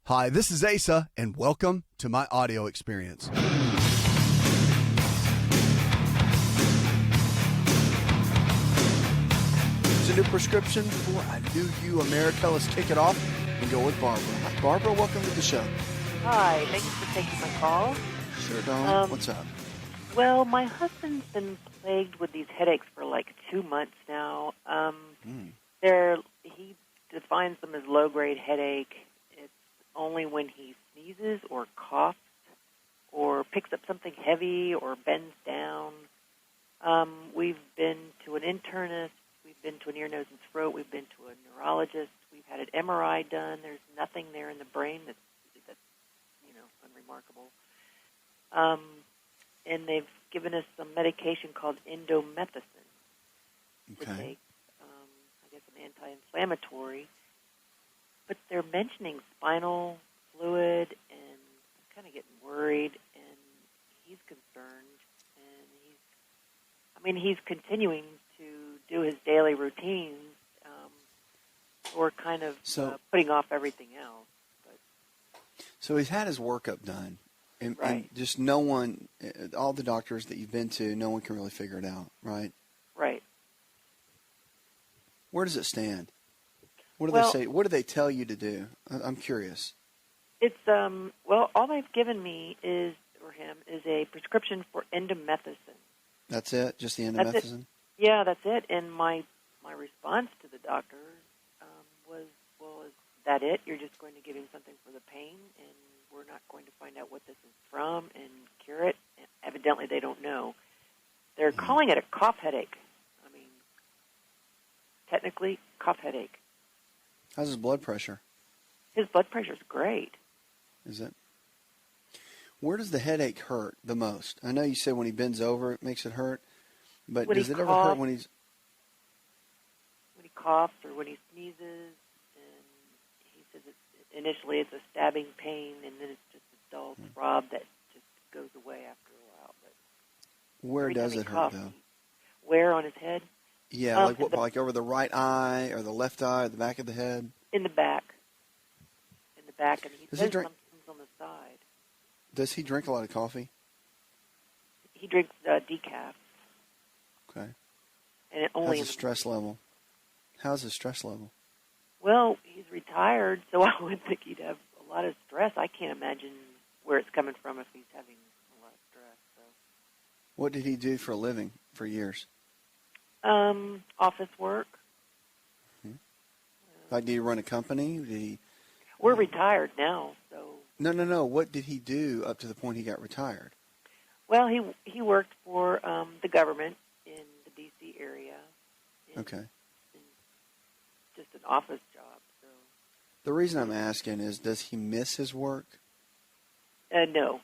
Hi, this is Asa, and welcome to my audio experience. It's a new prescription for a new you, America. Let's kick it off and go with Barbara. Hi, Barbara. Welcome to the show. Hi. Thank you for taking my call. Sure, Dawn. What's up? Well, my husband's been plagued with these headaches for like 2 months now. He defines them as low-grade headache. It's only when he sneezes or coughs or picks up something heavy or bends down. We've been to an internist. We've been to an ear, nose, and throat. We've been to a neurologist. We've had an MRI done. There's nothing there in the brain that's unremarkable. And they've given us some medication called indomethacin to take, I guess an anti-inflammatory. But they're mentioning spinal fluid, and I'm kind of getting worried, and he's concerned. And he's continuing to do his daily routines, or kind of putting off everything else. So he's had his workup done. And just no one, all the doctors that you've been to, no one can really figure it out, right? Right. Where does it stand? What do they say? What do they tell you to do? I'm curious. It's all they've given me is a prescription for indomethacin. That's it? Just the indomethacin? Yeah, that's it. And my response to the doctor was, well, is that it? You're just going to give him something for the pain, and we're not going to find out what this is from and cure it. And evidently, they don't know. They're calling it a cough headache. I mean, technically, cough headache. How's his blood pressure? His blood pressure's great. Is it? Where does the headache hurt the most? I know you said when he bends over, it makes it hurt, but does it ever hurt when he's... When he coughs or when he sneezes, and he says initially it's a stabbing pain, and then it's just a dull throb that just goes away after a while. But where does it hurt, though? Where on his head? Yeah, like over the right eye or the left eye or the back of the head? In the back. In the back, and he says something's on the side. Does he drink a lot of coffee? He drinks decaf. Okay. And only how's his stress level? How's his stress level? Well, he's retired, so I would think he'd have a lot of stress. I can't imagine where it's coming from if he's having a lot of stress. So. What did he do for a living for years? Office work. Like, did he run a company? We're retired now, so. No. What did he do up to the point he got retired? Well, he worked for the government in the D.C. area. Okay. Just an office job. So. The reason I'm asking is, does he miss his work? No.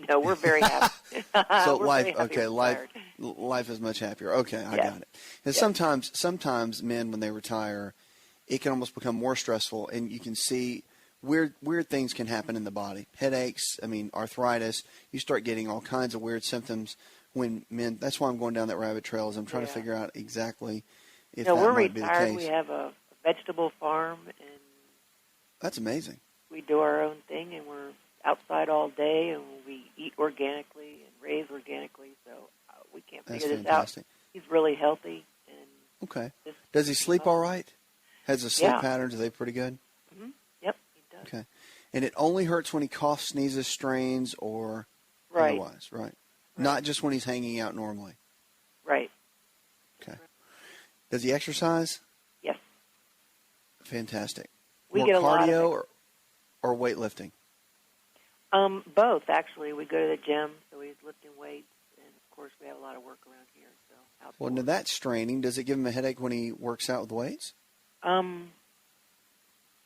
No, we're very happy. So life is much happier. Okay, I got it. And sometimes men, when they retire, it can almost become more stressful, and you can see weird things can happen in the body. Headaches, arthritis. You start getting all kinds of weird symptoms when men. That's why I'm going down that rabbit trail. Is I'm trying to figure out exactly if that we're might be the retired. case. We have a vegetable farm, and that's amazing. We do our own thing, and we're outside all day, and we eat organically and raise organically, so we can't figure this out. He's really healthy. And okay. Does he sleep all right? Has his sleep patterns, are they pretty good? Mm-hmm. Yep, he does. Okay. And it only hurts when he coughs, sneezes, strains, or otherwise, right? Not just when he's hanging out normally. Right. Okay. Does he exercise? Yes. Fantastic. We More get a cardio lot of or weightlifting? Both, actually. We go to the gym, so he's lifting weights, and of course we have a lot of work around here. So outdoors. Well, now that's straining. Does it give him a headache when he works out with weights?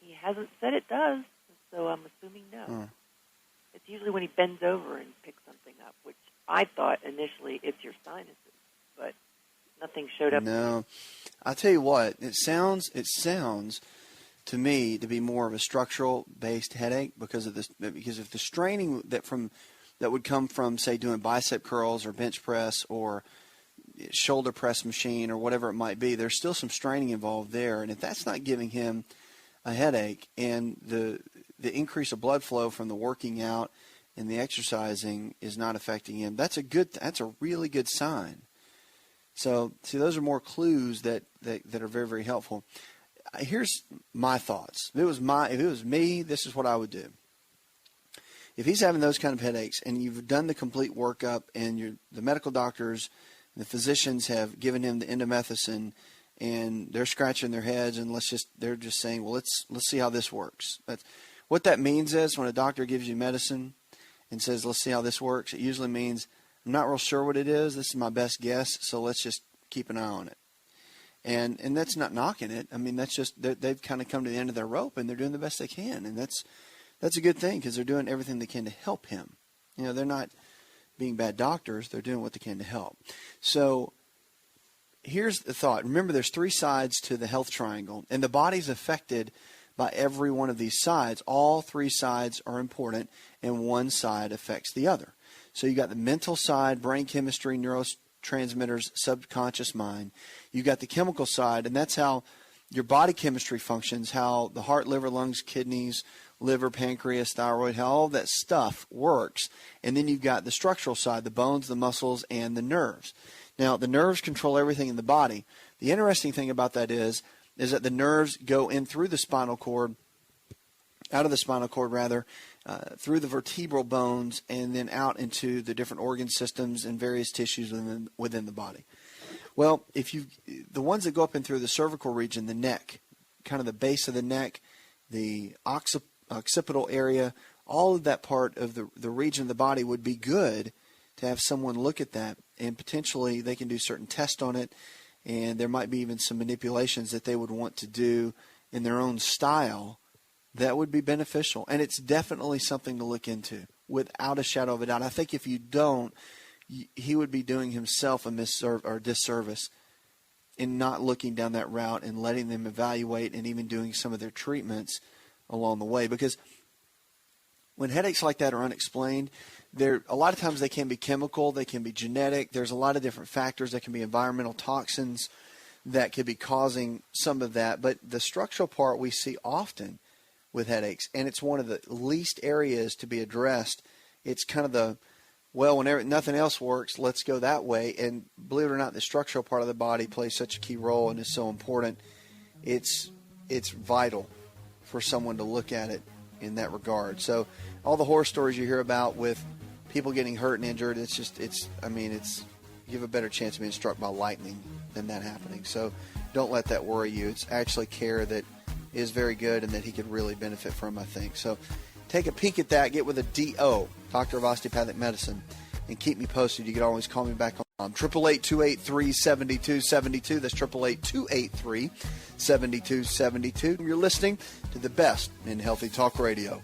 He hasn't said it does, so I'm assuming no. It's usually when he bends over and picks something up, which I thought initially it's your sinuses, but nothing showed up. No. I'll tell you what, it sounds to me to be more of a structural-based headache because if the straining that would come from, say, doing bicep curls or bench press or shoulder press machine or whatever it might be, there's still some straining involved there. And if that's not giving him a headache and the increase of blood flow from the working out and the exercising is not affecting him, that's a really good sign. So, see, those are more clues that are very, very helpful. Here's my thoughts. If it was me, this is what I would do. If he's having those kind of headaches and you've done the complete workup and the medical doctors, the physicians have given him the indomethacin and they're scratching their heads and they're just saying, well, let's see how this works. What that means is when a doctor gives you medicine and says, let's see how this works, it usually means, I'm not real sure what it is. This is my best guess, so let's just keep an eye on it. And that's not knocking it. I mean, that's just they've kind of come to the end of their rope and they're doing the best they can, and that's a good thing because they're doing everything they can to help him. They're not being bad doctors. They're doing what they can to help. So here's the thought. Remember, there's 3 sides to the health triangle, and the body's affected by every one of these sides. All 3 sides are important, and one side affects the other. So you got the mental side, brain chemistry, neurotransmitters, subconscious mind. You got the chemical side, and that's how your body chemistry functions, how the heart, liver, lungs, kidneys, liver, pancreas, thyroid, how all that stuff works. And then you've got the structural side, the bones, the muscles, and the nerves. Now, the nerves control everything in the body. The interesting thing about that is that the nerves go in through the spinal cord, out of the spinal cord rather, through the vertebral bones, and then out into the different organ systems and various tissues within the body. Well, the ones that go up in through the cervical region, the neck, kind of the base of the neck, the occipital area, all of that part of the region of the body would be good to have someone look at that, and potentially they can do certain tests on it, and there might be even some manipulations that they would want to do in their own style that would be beneficial. And it's definitely something to look into without a shadow of a doubt. I think if you don't, he would be doing himself a disservice in not looking down that route and letting them evaluate and even doing some of their treatments along the way. Because when headaches like that are unexplained, a lot of times they can be chemical, they can be genetic. There's a lot of different factors. That can be environmental toxins that could be causing some of that. But the structural part we see often with headaches, and it's one of the least areas to be addressed. It's kind of whenever nothing else works, let's go that way. And believe it or not, the structural part of the body plays such a key role and is so important. It's vital for someone to look at it in that regard. So all the horror stories you hear about with people getting hurt and injured, you have a better chance of being struck by lightning than that happening. So don't let that worry you. It's actually care that is very good and that he could really benefit from, I think. So take a peek at that. Get with a DO, Doctor of Osteopathic Medicine, and keep me posted. You can always call me back on 888-283-7272. That's 888-283-7272. You're listening to the best in healthy talk radio.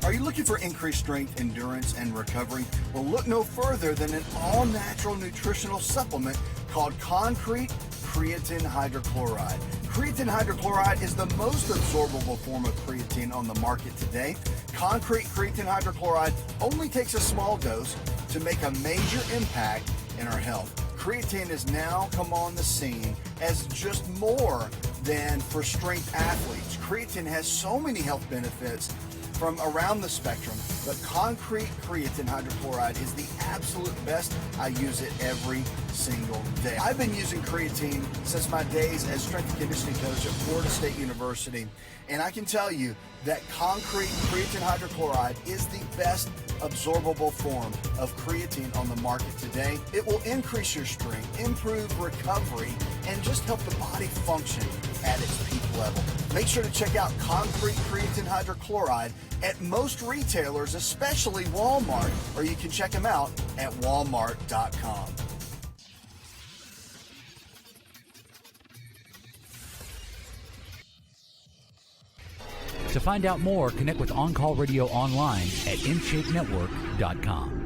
Are you looking for increased strength, endurance, and recovery? Well, look no further than an all-natural nutritional supplement called Concrete Creatine Hydrochloride. Creatine hydrochloride is the most absorbable form of creatine on the market today. Concrete Creatine Hydrochloride only takes a small dose to make a major impact in our health. Creatine has now come on the scene as just more than for strength athletes. Creatine has so many health benefits from around the spectrum, but Concrete Creatine Hydrochloride is the absolute best. I use it every single day. I've been using creatine since my days as strength and conditioning coach at Florida State University, and I can tell you that Concrete Creatine Hydrochloride is the best absorbable form of creatine on the market today. It will increase your strength, improve recovery, and just help the body function at its peak level. Make sure to check out Concrete Creatine Hydrochloride at most retailers, especially Walmart, or you can check them out at walmart.com. To find out more, connect with On Call Radio online at InShapeNetwork.com.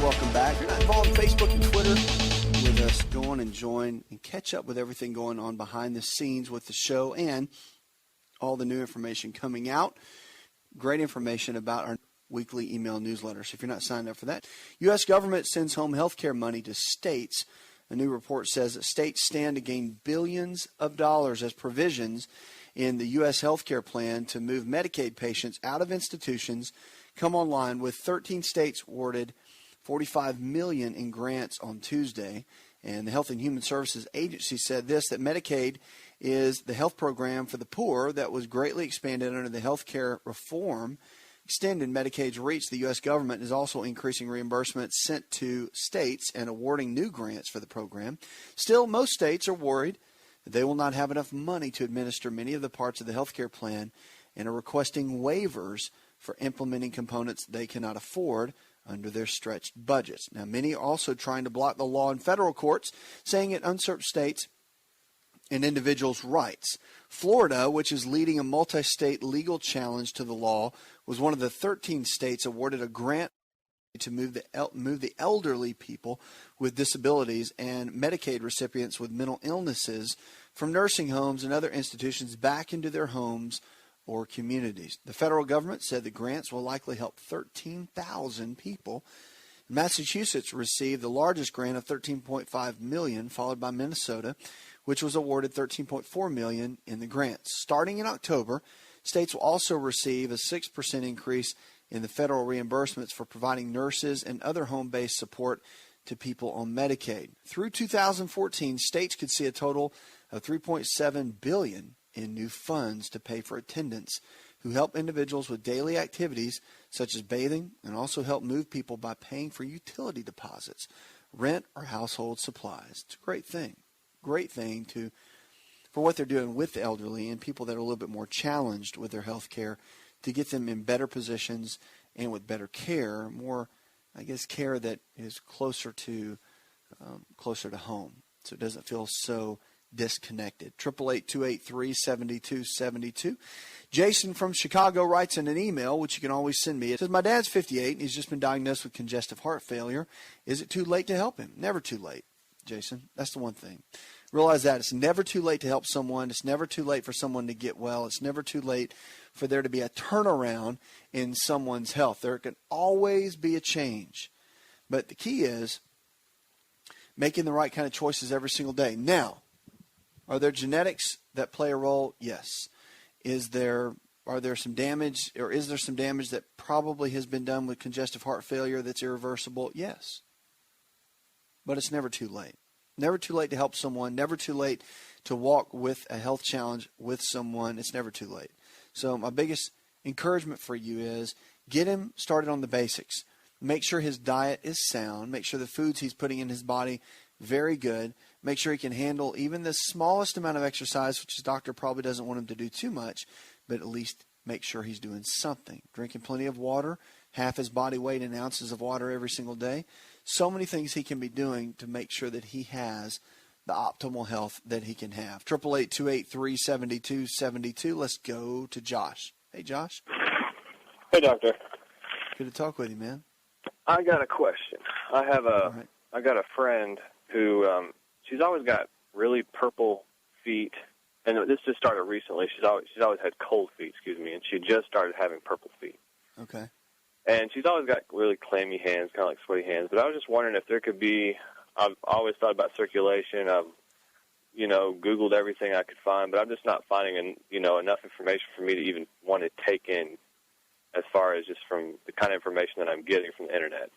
Welcome back. If you're not involved in Facebook and Twitter with us, go on and join and catch up with everything going on behind the scenes with the show and all the new information coming out. Great information about our weekly email newsletter. So if you're not signed up for that, U.S. government sends home health care money to states. A new report says that states stand to gain billions of dollars as provisions in the U.S. health care plan to move Medicaid patients out of institutions come online, with 13 states awarded $45 million in grants on Tuesday. And the Health and Human Services Agency said this, that Medicaid is the health program for the poor that was greatly expanded under the health care reform. Extending Medicaid's reach, the U.S. government is also increasing reimbursements sent to states and awarding new grants for the program. Still, most states are worried that they will not have enough money to administer many of the parts of the health care plan and are requesting waivers for implementing components they cannot afford under their stretched budgets. Now, many are also trying to block the law in federal courts, saying it usurps states and individuals' rights. Florida, which is leading a multi-state legal challenge to the law, was one of the 13 states awarded a grant to move the elderly people with disabilities and Medicaid recipients with mental illnesses from nursing homes and other institutions back into their homes or communities. The federal government said the grants will likely help 13,000 people. Massachusetts received the largest grant of $13.5 million, followed by Minnesota, which was awarded $13.4 million in the grants. Starting in October, states will also receive a 6% increase in the federal reimbursements for providing nurses and other home-based support to people on Medicaid. Through 2014, states could see a total of $3.7 billion in new funds to pay for attendants who help individuals with daily activities such as bathing, and also help move people by paying for utility deposits, rent, or household supplies. It's a great thing. Great thing for what they're doing with the elderly and people that are a little bit more challenged with their health care, to get them in better positions and with better care, more, I guess, care that is closer to home, so it doesn't feel so disconnected. 888-283-7272. Jason from Chicago writes in an email, which you can always send me. It says, my dad's 58 and he's just been diagnosed with congestive heart failure. Is it too late to help him? Never too late, Jason. That's the one thing. Realize that it's never too late to help someone. It's never too late for someone to get well. It's never too late for there to be a turnaround in someone's health. There can always be a change. But the key is making the right kind of choices every single day. Now, are there genetics that play a role? Yes. Are there some damage, or is there some damage that probably has been done with congestive heart failure that's irreversible? Yes. But it's never too late. Never too late to help someone. Never too late to walk with a health challenge with someone. It's never too late. So my biggest encouragement for you is get him started on the basics. Make sure his diet is sound. Make sure the foods he's putting in his body very good. Make sure he can handle even the smallest amount of exercise, which his doctor probably doesn't want him to do too much, but at least make sure he's doing something. Drinking plenty of water, half his body weight in ounces of water every single day. So many things he can be doing to make sure that he has the optimal health that he can have. 888-283-7272. Let's go to Josh. Hey, Josh. Hey, doctor. Good to talk with you, man. I got a question. I got a friend who she's always got really purple feet, and this just started recently. She's always had cold feet, and she just started having purple feet. Okay. And she's always got really clammy hands, kind of like sweaty hands. But I was just wondering if there could be. I've always thought about circulation. I've Googled everything I could find, but I'm just not finding enough information for me to even want to take in, as far as just from the kind of information that I'm getting from the internet.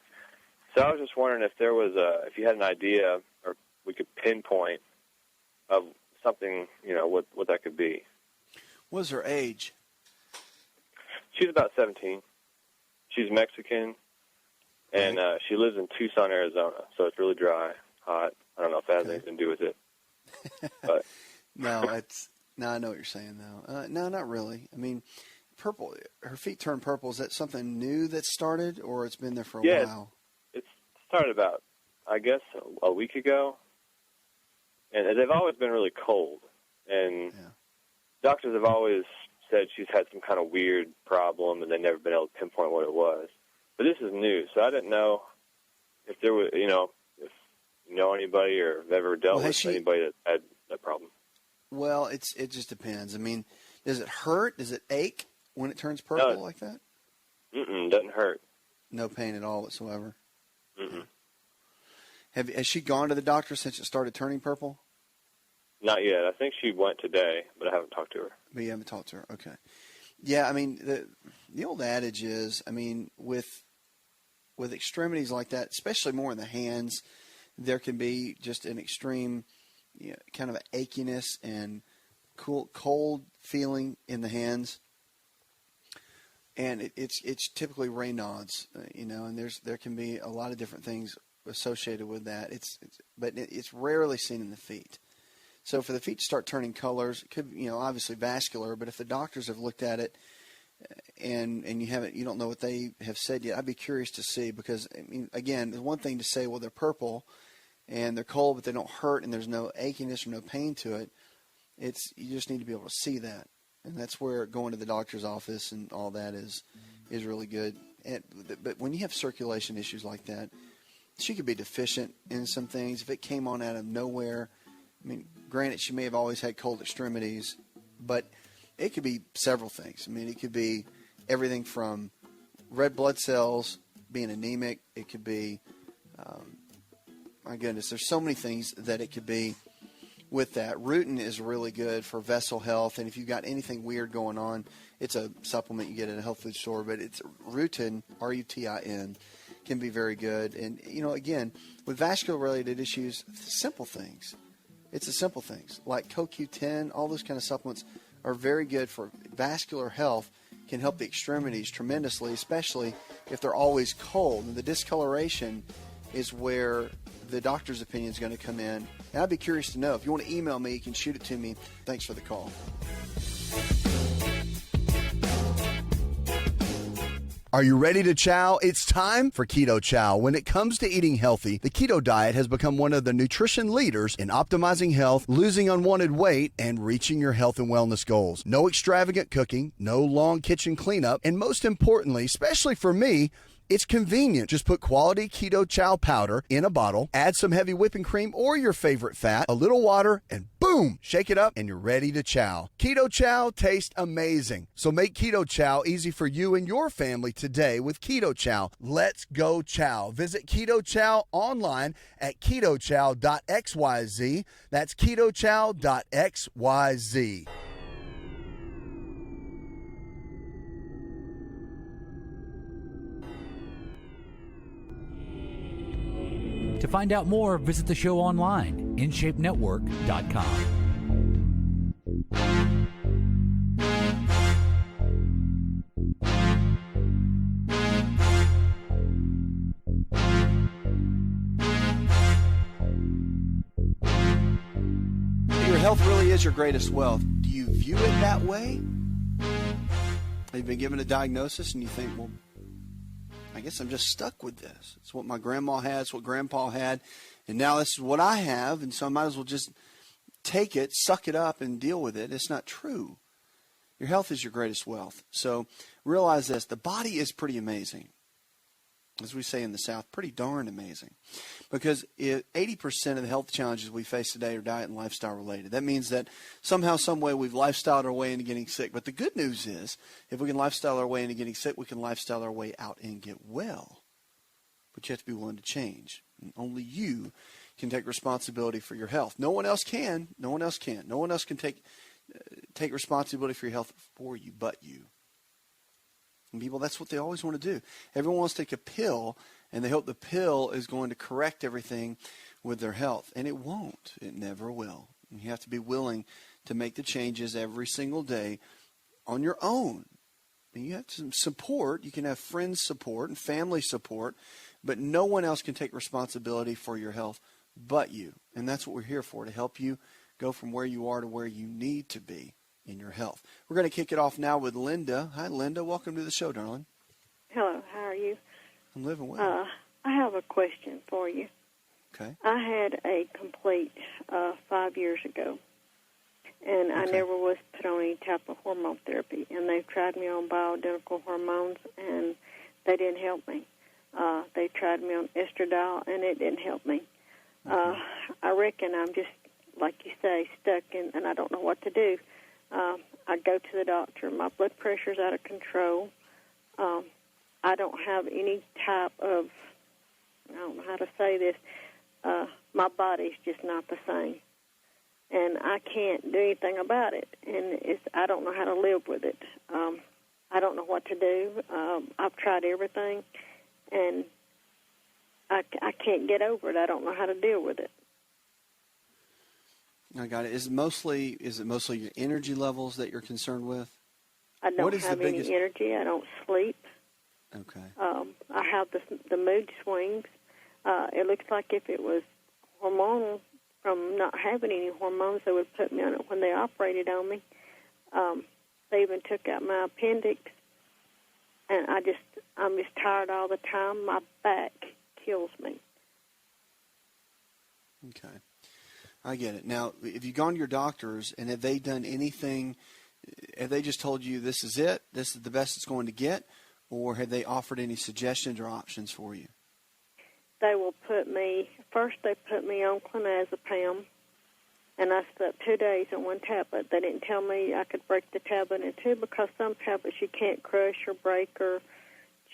So I was just wondering if there was if you had an idea, or we could pinpoint of something, what that could be. What's her age? She's about 17. She's Mexican, and she lives in Tucson, Arizona, so it's really dry, hot. I don't know if that has anything to do with it. But No, I know what you're saying, though. No, not really. I mean, purple. Her feet turn purple. Is that something new that started, or it's been there for a while? It started about, I guess, a week ago, and they've always been really cold. And doctors have always said she's had some kind of weird problem, and they've never been able to pinpoint what it was. But this is new, so I didn't know if there was, if you know anybody or have ever dealt with anybody that had that problem. Well, it just depends. I mean, does it hurt? Does it ache when it turns purple like that? Doesn't hurt. No pain at all whatsoever. Mm-mm. Has she gone to the doctor since it started turning purple? Not yet. I think she went today, but I haven't talked to her. But you haven't talked to her. Okay. Yeah, I mean, the old adage is, I mean, with extremities like that, especially more in the hands, there can be just an extreme, kind of an achiness and cold feeling in the hands. And it's typically Raynaud's, and there can be a lot of different things associated with that. But it's rarely seen in the feet. So for the feet to start turning colors, it could, obviously vascular. But if the doctors have looked at it and you don't know what they have said yet, I'd be curious to see, because I mean, again, there's one thing to say, well, they're purple and they're cold, but they don't hurt, and there's no achiness or no pain to it. You just need to be able to see that. And that's where going to the doctor's office and all that is really good. But when you have circulation issues like that, she could be deficient in some things. If it came on out of nowhere, I mean, granted, she may have always had cold extremities, but it could be several things. I mean, it could be everything from red blood cells being anemic. It could be, my goodness, there's so many things that it could be. With that, Rutin is really good for vessel health, and if you've got anything weird going on, it's a supplement you get at a health food store, but it's Rutin, R-U-T-I-N, can be very good. And, again, with vascular-related issues, simple things. It's the simple things, like CoQ10, all those kind of supplements are very good for vascular health, can help the extremities tremendously, especially if they're always cold. And the discoloration is where the doctor's opinion is going to come in. And I'd be curious to know. If you want to email me, you can shoot it to me. Thanks for the call. Are you ready to chow? It's time for Keto Chow. When it comes to eating healthy, the keto diet has become one of the nutrition leaders in optimizing health, losing unwanted weight, and reaching your health and wellness goals. No extravagant cooking, no long kitchen cleanup, and most importantly, especially for me, it's convenient. Just put quality Keto Chow powder in a bottle, add some heavy whipping cream or your favorite fat, a little water, and boom, shake it up and you're ready to chow. Keto Chow tastes amazing. So make Keto Chow easy for you and your family today with Keto Chow. Let's go chow. Visit Keto Chow online at ketochow.xyz. That's ketochow.xyz. To find out more, visit the show online, InShapeNetwork.com. Your health really is your greatest wealth. Do you view it that way? Have you been given a diagnosis and you think, well, I guess I'm just stuck with this. It's what my grandma had, it's what grandpa had, and now this is what I have, and so I might as well just take it, suck it up, and deal with it. It's not true. Your health is your greatest wealth. So realize this. The body is pretty amazing. As we say in the South, pretty darn amazing. Because 80% of the health challenges we face today are diet and lifestyle related. That means that somehow, some way, we've lifestyled our way into getting sick. But the good news is, if we can lifestyle our way into getting sick, we can lifestyle our way out and get well. But you have to be willing to change. And only you can take responsibility for your health. No one else can. No one else can. No one else can take responsibility for your health for you but you. And people, that's what they always want to do. Everyone wants to take a pill, and they hope the pill is going to correct everything with their health. And it won't. It never will. And you have to be willing to make the changes every single day on your own. And you have some support. You can have friends support and family support, but no one else can take responsibility for your health but you. And that's what we're here for, to help you go from where you are to where you need to be in your health. We're going to kick it off now with Linda. Hi, Linda. Welcome to the show, darling. Hello. How are you? I'm living well. I have a question for you. Okay. I had a complete 5 years ago, and I never was put on any type of hormone therapy, and they've tried me on bioidentical hormones, and they didn't help me. They tried me on estradiol, and it didn't help me. I reckon I'm just, like you say, stuck in, and I don't know what to do. I go to the doctor. My blood pressure's out of control. I don't have any type of, I don't know how to say this, my body's just not the same. And I can't do anything about it. And I don't know how to live with it. I don't know what to do. I've tried everything, and I can't get over it. I don't know how to deal with it. I got it. Is it mostly your energy levels that you're concerned with? I don't have any energy. I don't sleep. Okay. I have the mood swings. It looks like if it was hormonal from not having any hormones, they would put me on it when they operated on me. They even took out my appendix, and I'm just tired all the time. My back kills me. Okay. I get it. Now, have you gone to your doctors, and have they done anything? Have they just told you this is it, this is the best it's going to get, or have they offered any suggestions or options for you? They will first they put me on clonazepam, and I slept 2 days on one tablet. They didn't tell me I could break the tablet in two, because some tablets you can't crush or break or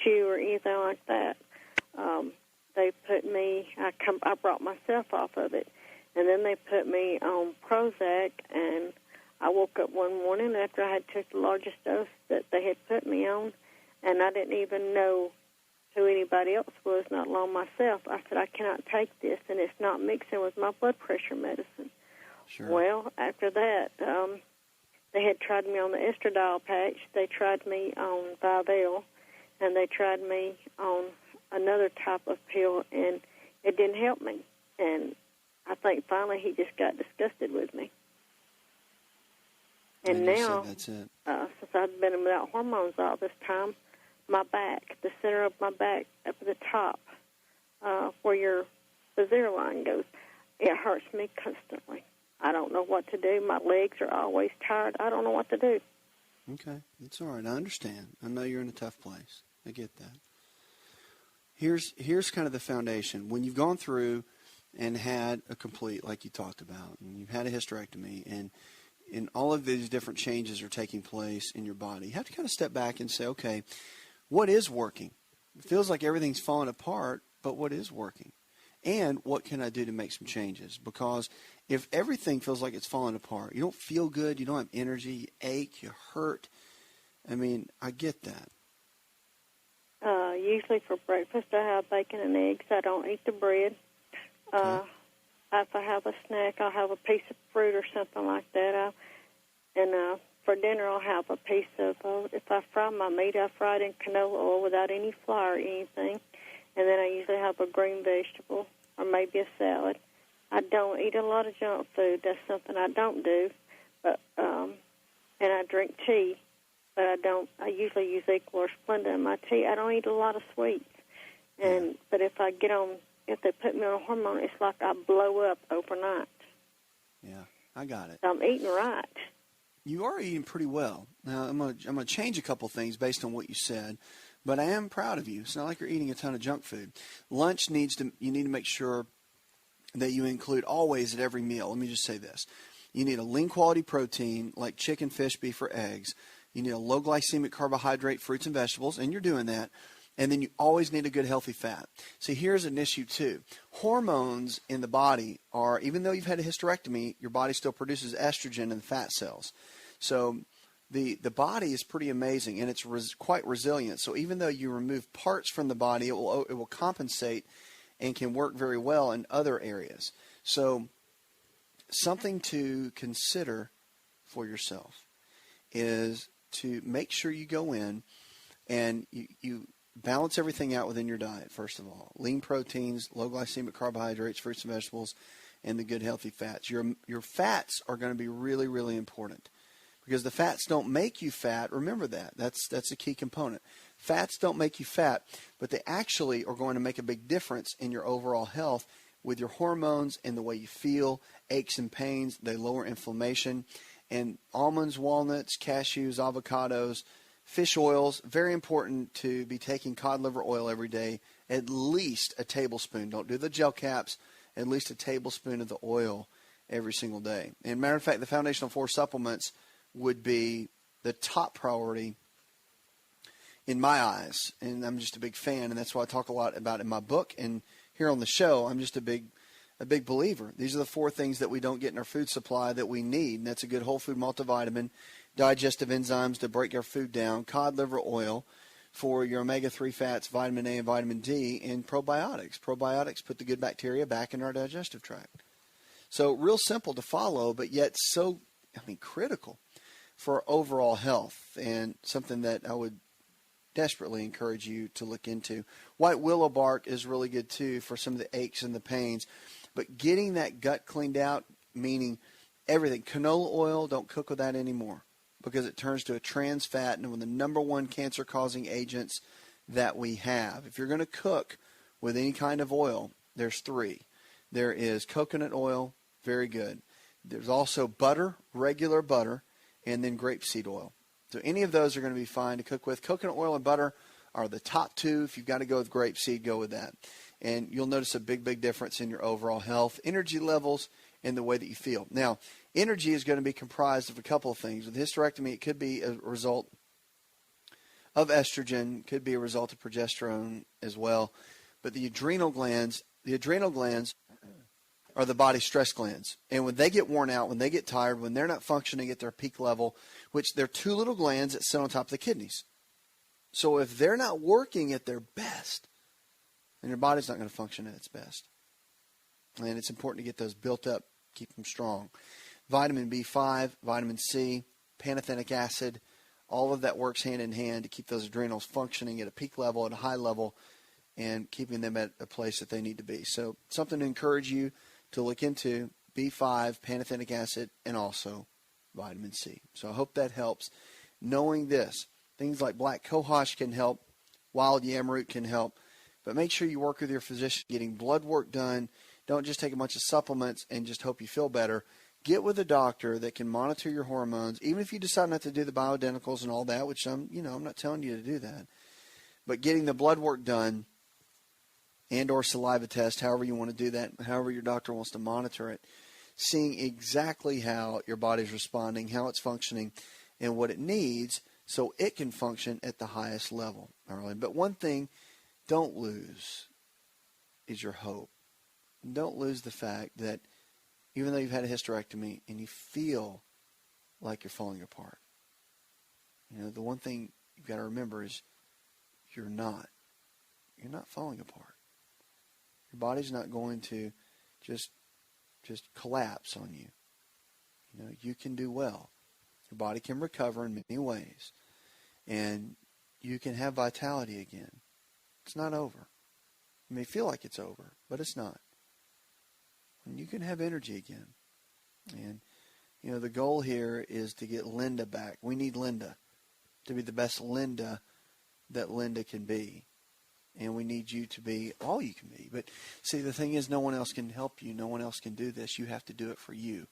chew or anything like that. They put me, I brought myself off of it, and then they put me on Prozac, and I woke up one morning after I had took the largest dose that they had put me on, and I didn't even know who anybody else was, not alone myself. I said, I cannot take this, and it's not mixing with my blood pressure medicine. Sure. Well, after that, they had tried me on the estradiol patch. They tried me on Vivel, and they tried me on another type of pill, and it didn't help me. And I think finally he just got disgusted with me. And now, that's it. Since I've been without hormones all this time, my back, the center of my back up at the top, where the zero line goes, it hurts me constantly. I don't know what to do. My legs are always tired. I don't know what to do. Okay. It's all right. I understand. I know you're in a tough place. I get that. Here's kind of the foundation. When you've gone through and had a complete, like you talked about, and you've had a hysterectomy, and all of these different changes are taking place in your body, you have to kind of step back and say, okay, what is working? It feels like everything's falling apart, but what is working? And what can I do to make some changes? Because if everything feels like it's falling apart, you don't feel good, you don't have energy, you ache, you hurt. I mean, I get that. Usually for breakfast I have bacon and eggs. I don't eat the bread. Okay. If I have a snack, I'll have a piece of fruit or something like that. And for dinner, I'll have a piece of, if I fry my meat, I fry it in canola oil without any flour or anything. And then I usually have a green vegetable or maybe a salad. I don't eat a lot of junk food. That's something I don't do. But and I drink tea, but I usually use Equal or Splenda in my tea. I don't eat a lot of sweets. But if they put me on a hormone, it's like I blow up overnight. Yeah, I got it. So I'm eating right. You are eating pretty well. Now, I'm gonna change a couple things based on what you said, but I am proud of you. It's not like you're eating a ton of junk food. Lunch you need to make sure that you include always at every meal. Let me just say this. You need a lean quality protein like chicken, fish, beef, or eggs. You need a low glycemic carbohydrate, fruits and vegetables, and you're doing that. And then you always need a good healthy fat. See, here's an issue too. Hormones in the body are, even though you've had a hysterectomy, your body still produces estrogen in the fat cells. So the body is pretty amazing, and it's quite resilient. So even though you remove parts from the body, it will compensate and can work very well in other areas. So something to consider for yourself is to make sure you go in and you balance everything out within your diet, first of all. Lean proteins, low glycemic carbohydrates, fruits and vegetables, and the good healthy fats. Your fats are going to be really, really important because the fats don't make you fat. Remember that. That's a key component. Fats don't make you fat, but they actually are going to make a big difference in your overall health with your hormones and the way you feel, aches and pains. They lower inflammation. And almonds, walnuts, cashews, avocados, fish oils, very important to be taking cod liver oil every day at least a tablespoon. Don't do the gel caps. At least a tablespoon of the oil every single day. And matter of fact, the Foundational 4 supplements would be the top priority in my eyes. And I'm just a big fan, and that's why I talk a lot about it in my book. And here on the show, I'm just a big believer. These are the 4 things that we don't get in our food supply that we need. And that's a good whole food multivitamin, digestive enzymes to break our food down, cod liver oil for your omega-3 fats, vitamin A and vitamin D, and probiotics. Probiotics put the good bacteria back in our digestive tract. So real simple to follow, but yet so, critical for overall health, and something that I would desperately encourage you to look into. White willow bark is really good too for some of the aches and the pains. But getting that gut cleaned out, meaning everything. Canola oil, don't cook with that anymore because it turns to a trans fat and one of the number 1 cancer-causing agents that we have. If you're going to cook with any kind of oil, there's 3. There is coconut oil, very good. There's also butter, regular butter, and then grapeseed oil. So any of those are going to be fine to cook with. Coconut oil and butter are the top 2. If you've got to go with grapeseed, go with that. And you'll notice a big, big difference in your overall health, energy levels, and the way that you feel. Now, energy is going to be comprised of a couple of things. With hysterectomy, it could be a result of estrogen, could be a result of progesterone as well. But the adrenal glands are the body's stress glands. And when they get worn out, when they get tired, when they're not functioning at their peak level, which they're 2 little glands that sit on top of the kidneys. So if they're not working at their best, then your body's not going to function at its best. And it's important to get those built up, keep them strong. Vitamin B5, vitamin C, pantothenic acid, all of that works hand in hand to keep those adrenals functioning at a peak level, at a high level, and keeping them at a place that they need to be. So something to encourage you to look into, B5, pantothenic acid, and also vitamin C. So I hope that helps. Knowing this, things like black cohosh can help, wild yam root can help, but make sure you work with your physician, getting blood work done. Don't just take a bunch of supplements and just hope you feel better. Get with a doctor that can monitor your hormones, even if you decide not to do the bioidenticals and all that, which I'm not telling you to do that. But getting the blood work done and or saliva test, however you want to do that, however your doctor wants to monitor it, seeing exactly how your body's responding, how it's functioning, and what it needs so it can function at the highest level. All right? But one thing don't lose is your hope. Don't lose the fact that even though you've had a hysterectomy and you feel like you're falling apart, the one thing you've got to remember is you're not. You're not falling apart. Your body's not going to just collapse on you. You can do well. Your body can recover in many ways. And you can have vitality again. It's not over. It may feel like it's over, but it's not. And you can have energy again. And, the goal here is to get Linda back. We need Linda to be the best Linda that Linda can be. And we need you to be all you can be. But see, the thing is, no one else can help you. No one else can do this. You have to do it for you.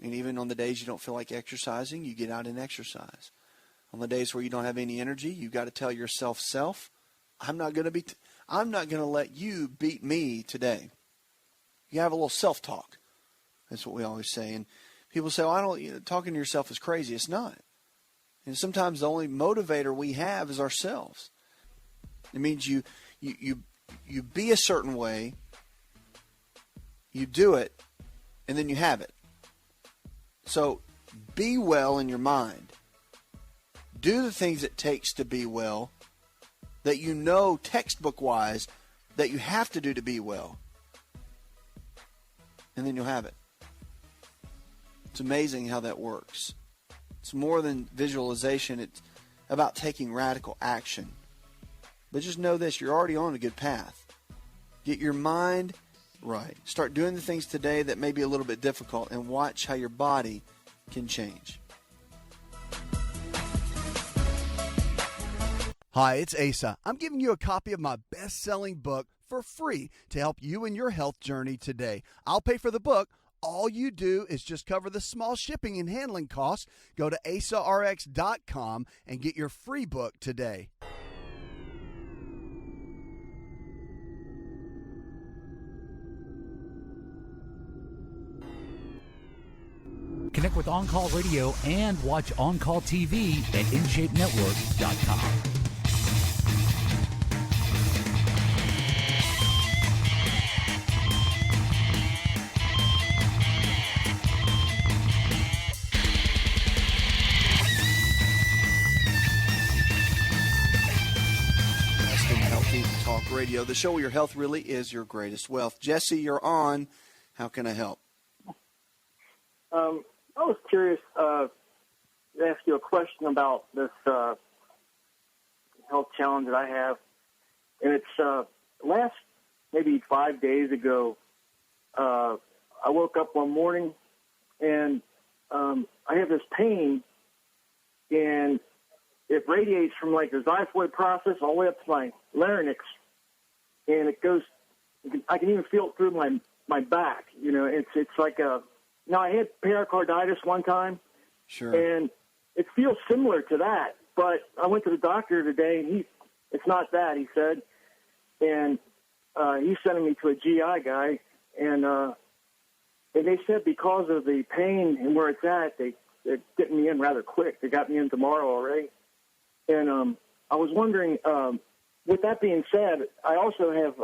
And even on the days you don't feel like exercising, you get out and exercise. On the days where you don't have any energy, you've got to tell yourself, I'm not going to let you beat me today. You have a little self-talk. That's what we always say. And people say, talking to yourself is crazy. It's not. And sometimes the only motivator we have is ourselves. It means you be a certain way, you do it, and then you have it. So be well in your mind. Do the things it takes to be well that textbook-wise that you have to do to be well. And then you'll have it. It's amazing how that works. It's more than visualization. It's about taking radical action. But just know this, you're already on a good path. Get your mind right. Start doing the things today that may be a little bit difficult and watch how your body can change. Hi, it's Asa. I'm giving you a copy of my best-selling book for free to help you in your health journey today. I'll pay for the book. All you do is just cover the small shipping and handling costs. Go to asarx.com and get your free book today. Connect with On Call Radio and watch On Call TV at InShapeNetwork.com. Talk Radio, the show where your health really is your greatest wealth. Jesse, you're on. How can I help? I was curious to ask you a question about this health challenge that I have. And it's last maybe 5 days ago, I woke up one morning and I have this pain, and it radiates from like the xiphoid process all the way up to my larynx, and it goes. I can even feel it through my back. You know, it's like a. Now I had pericarditis one time, sure, and it feels similar to that. But I went to the doctor today, and it's not that, he said, and he's sending me to a GI guy, and they said because of the pain and where it's at, they're getting me in rather quick. They got me in tomorrow already. And I was wondering, with that being said, I also have,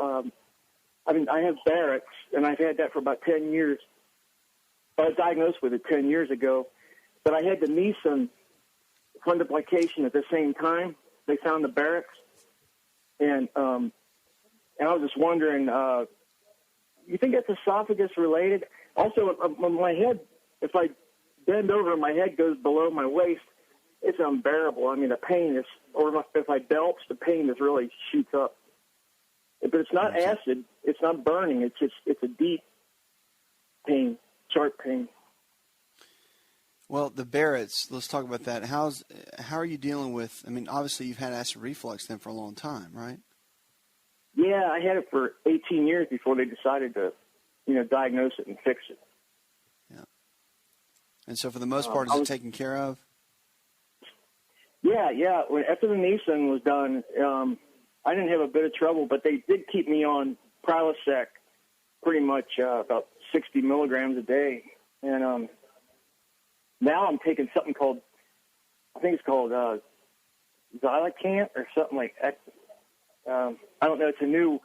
I have Barrett's, and I've had that for about 10 years. I was diagnosed with it 10 years ago, but I had the Nissen fundoplication at the same time. They found the Barrett's, and I was just wondering, you think that's esophagus related? Also, my head, if I bend over, my head goes below my waist. It's unbearable. I mean, the pain is, or if I belch, the pain is really shoots up. But it's not acid. It's not burning. It's a deep pain, sharp pain. Well, the Barrett's, let's talk about that. How are you dealing with, I mean, obviously you've had acid reflux then for a long time, right? Yeah, I had it for 18 years before they decided to, diagnose it and fix it. Yeah. And so for the most part, is it taken care of? Yeah. After the Nissen was done, I didn't have a bit of trouble, but they did keep me on Prilosec pretty much about 60 milligrams a day. And now I'm taking something called, I think it's called Xylacant or something like that. I don't know. It's a new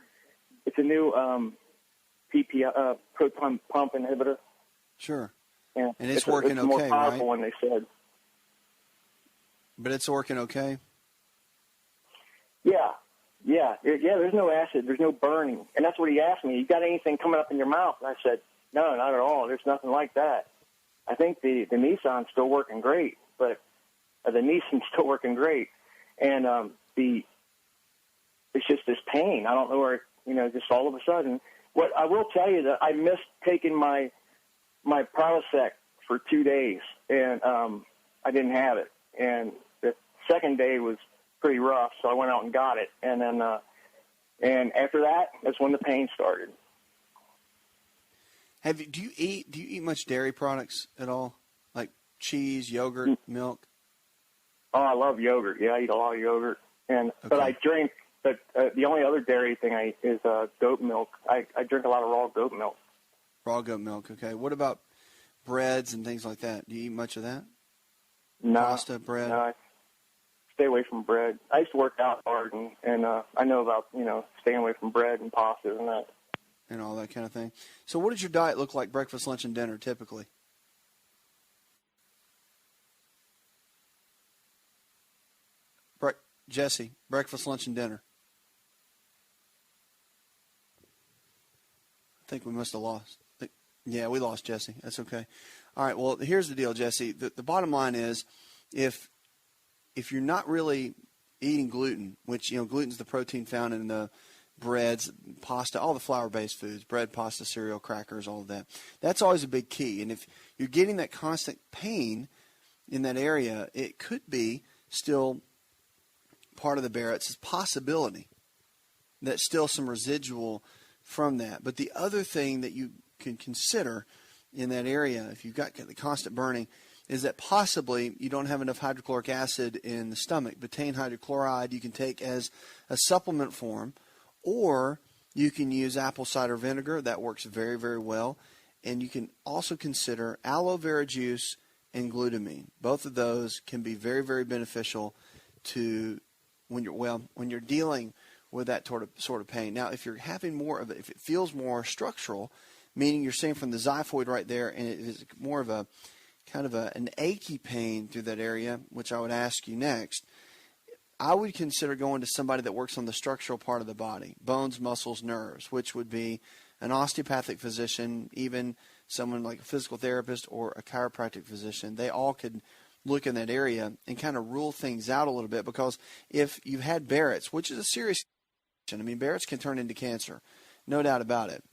PPI, proton pump inhibitor. Sure. Yeah. And it's working it's okay, more powerful right? one, they said. But it's working okay? Yeah. There's no acid. There's no burning. And that's what he asked me. You got anything coming up in your mouth? And I said, no, not at all. There's nothing like that. I think the Nissan's still working great, but the Nissan's still working great. And it's just this pain. I don't know where, just all of a sudden. What I will tell you that I missed taking my Prilosec for 2 days, and I didn't have it. And the second day was pretty rough, so I went out and got it. And then, and after that, that's when the pain started. Do you eat much dairy products at all, like cheese, yogurt, milk? Oh, I love yogurt. Yeah, I eat a lot of yogurt, but I drink. But the only other dairy thing I eat is goat milk. I drink a lot of raw goat milk. Raw goat milk. Okay. What about breads and things like that? Do you eat much of that? No. Pasta, bread. No, I stay away from bread. I used to work out hard, and I know about staying away from bread and pasta and that. And all that kind of thing. So what does your diet look like, breakfast, lunch, and dinner, typically? Jesse, breakfast, lunch, and dinner. I think we must have lost. Yeah, we lost Jesse. That's okay. All right, well, here's the deal, Jesse. The bottom line is if you're not really eating gluten, which, gluten's the protein found in the breads, pasta, all the flour-based foods, bread, pasta, cereal, crackers, all of that. That's always a big key. And if you're getting that constant pain in that area, it could be still part of the Barrett's possibility. That's still some residual from that. But the other thing that you can consider in that area, if you've got the constant burning, is that possibly you don't have enough hydrochloric acid in the stomach. Betaine hydrochloride you can take as a supplement form, or you can use apple cider vinegar. That works very, very well. And you can also consider aloe vera juice and glutamine. Both of those can be very, very beneficial to when you're dealing with that sort of pain. Now, if you're having more of it, if it feels more structural, meaning you're seeing from the xiphoid right there, and it is more of a kind of an achy pain through that area, which I would ask you next, I would consider going to somebody that works on the structural part of the body, bones, muscles, nerves, which would be an osteopathic physician, even someone like a physical therapist or a chiropractic physician. They all could look in that area and kind of rule things out a little bit, because if you've had Barrett's, which is a serious condition, I mean, Barrett's can turn into cancer, no doubt about it.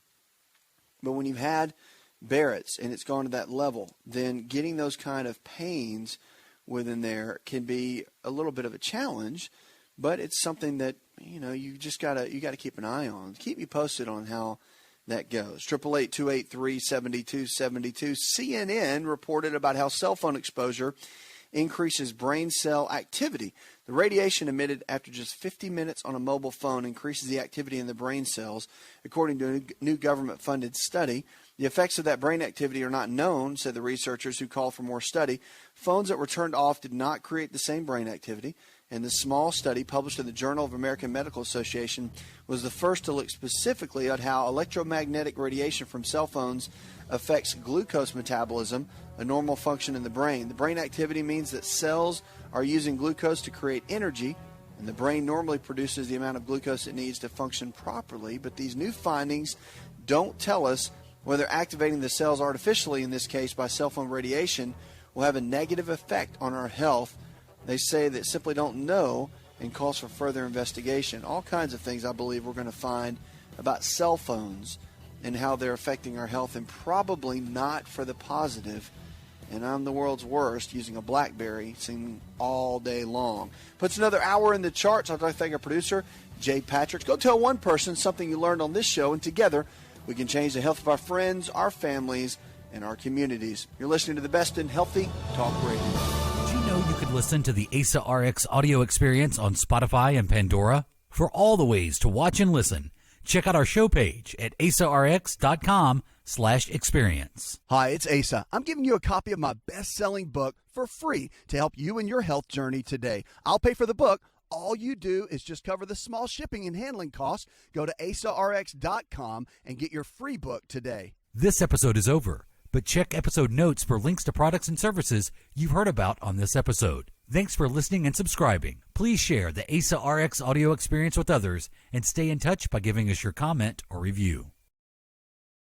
But when you've had Barrett's and it's gone to that level, then getting those kind of pains within there can be a little bit of a challenge, but it's something that, you just gotta keep an eye on. Keep me posted on how that goes. 888-283-7272. CNN reported about how cell phone exposure increases brain cell activity. The radiation emitted after just 50 minutes on a mobile phone increases the activity in the brain cells, according to a new government-funded study. The effects of that brain activity are not known, said the researchers who called for more study. Phones that were turned off did not create the same brain activity, and the small study published in the Journal of American Medical Association was the first to look specifically at how electromagnetic radiation from cell phones affects glucose metabolism, a normal function in the brain. The brain activity means that cells are using glucose to create energy, and the brain normally produces the amount of glucose it needs to function properly. But these new findings don't tell us whether activating the cells artificially, in this case by cell phone radiation, will have a negative effect on our health. They say that simply don't know and calls for further investigation. All kinds of things I believe we're going to find about cell phones and how they're affecting our health, and probably not for the positive. And I'm the world's worst using a BlackBerry singing all day long. Puts another hour in the charts. I'd like to thank our producer, Jay Patrick. Go tell one person something you learned on this show, and together we can change the health of our friends, our families, and our communities. You're listening to the best in healthy talk radio. Did you know you could listen to the ASA RX audio experience on Spotify and Pandora? For all the ways to watch and listen, check out our show page at asarx.com/experience. Hi, it's Asa. I'm giving you a copy of my best-selling book for free to help you in your health journey today. I'll pay for the book. All you do is just cover the small shipping and handling costs. Go to asarx.com and get your free book today. This episode is over, but check episode notes for links to products and services you've heard about on this episode. Thanks for listening and subscribing. Please share the ASA RX audio experience with others and stay in touch by giving us your comment or review.